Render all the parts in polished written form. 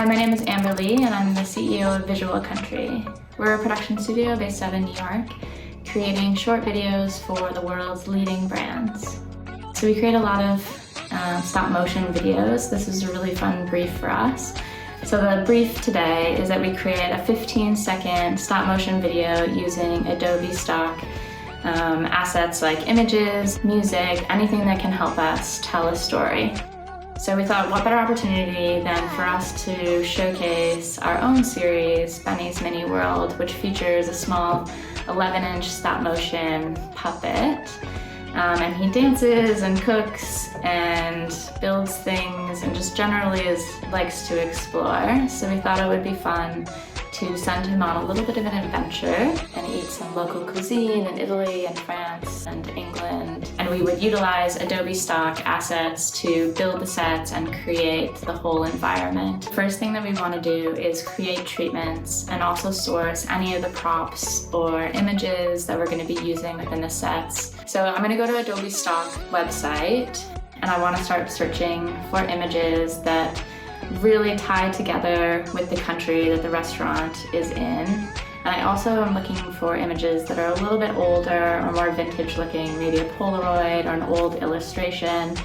my name is Amber Lee and I'm the CEO of Visual Country. We're a production studio based out of New York, creating short videos for the world's leading brands. So we create a lot of stop motion videos. This is a really fun brief for us. So the brief today is that we create a 15-second stop motion video using Adobe Stock assets like images, music, anything that can help us tell a story. So we thought, what better opportunity than for us to showcase our own series, Benny's Mini World, which features a small 11-inch stop motion puppet. And he dances and cooks and builds things and just generally likes to explore. So we thought it would be fun to send him on a little bit of an adventure and eat some local cuisine in Italy and France and England. And we would utilize Adobe Stock assets to build the sets and create the whole environment. First thing that we want to do is create treatments and also source any of the props or images that we're going to be using within the sets. So I'm going to go to Adobe Stock website and I want to start searching for images that really tie together with the country that the restaurant is in. And I also am looking for images that are a little bit older or more vintage looking, maybe a Polaroid or an old illustration.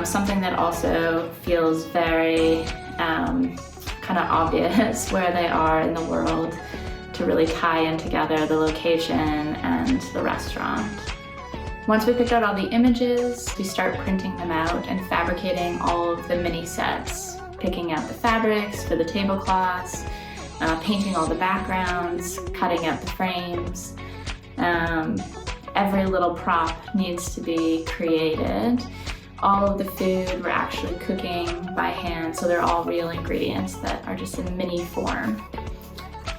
Something that also feels very kind of obvious where they are in the world to really tie in together the location and the restaurant. Once we picked out all the images, we start printing them out and fabricating all of the mini sets. Picking out the fabrics for the tablecloths, painting all the backgrounds, cutting out the frames. Every little prop needs to be created. All of the food we're actually cooking by hand, so they're all real ingredients that are just in mini form.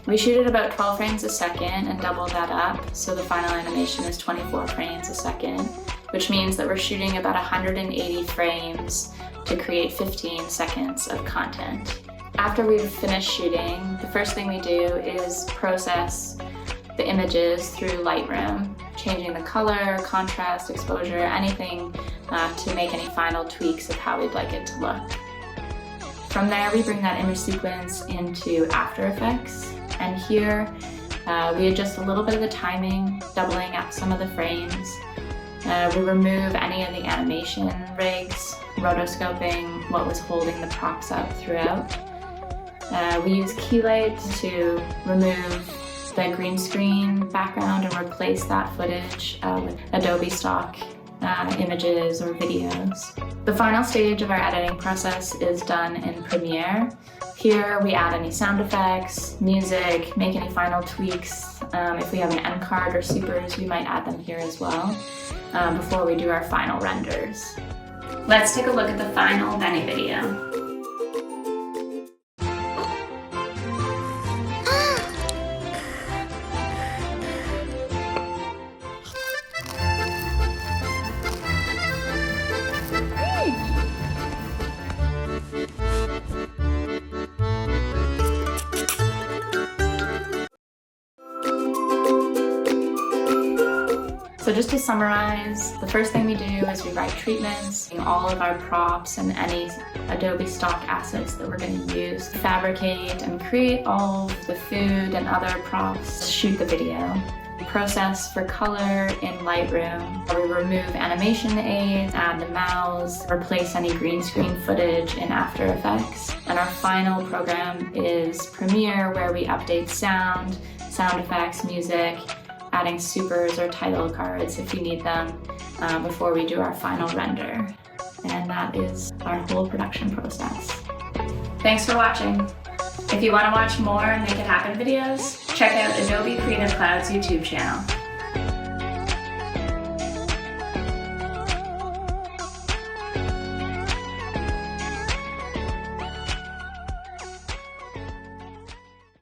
We shoot at about 12 frames a second and double that up, so the final animation is 24 frames a second, which means that we're shooting about 180 frames to create 15 seconds of content. After we've finished shooting, the first thing we do is process the images through Lightroom, changing the color, contrast, exposure, anything to make any final tweaks of how we'd like it to look. From there, we bring that image sequence into After Effects, and here we adjust a little bit of the timing, doubling up some of the frames. We remove any of the animation rigs, rotoscoping what was holding the props up throughout. We use key light to remove the green screen background and replace that footage with Adobe Stock images or videos. The final stage of our editing process is done in Premiere. Here we add any sound effects, music, make any final tweaks. If we have an end card or supers, we might add them here as well before we do our final renders. Let's take a look at the final Benny video. So just to summarize, the first thing we do is we write treatments, all of our props and any Adobe Stock assets that we're going to use, fabricate and create all of the food and other props, shoot the video. Process for color in Lightroom. We remove animation aids, add the mouths, replace any green screen footage in After Effects. And our final program is Premiere, where we update sound effects, music, adding supers or title cards if you need them before we do our final render. And that is our whole production process. Thanks for watching. If you want to watch more Make It Happen videos, check out Adobe Creative Cloud's YouTube channel.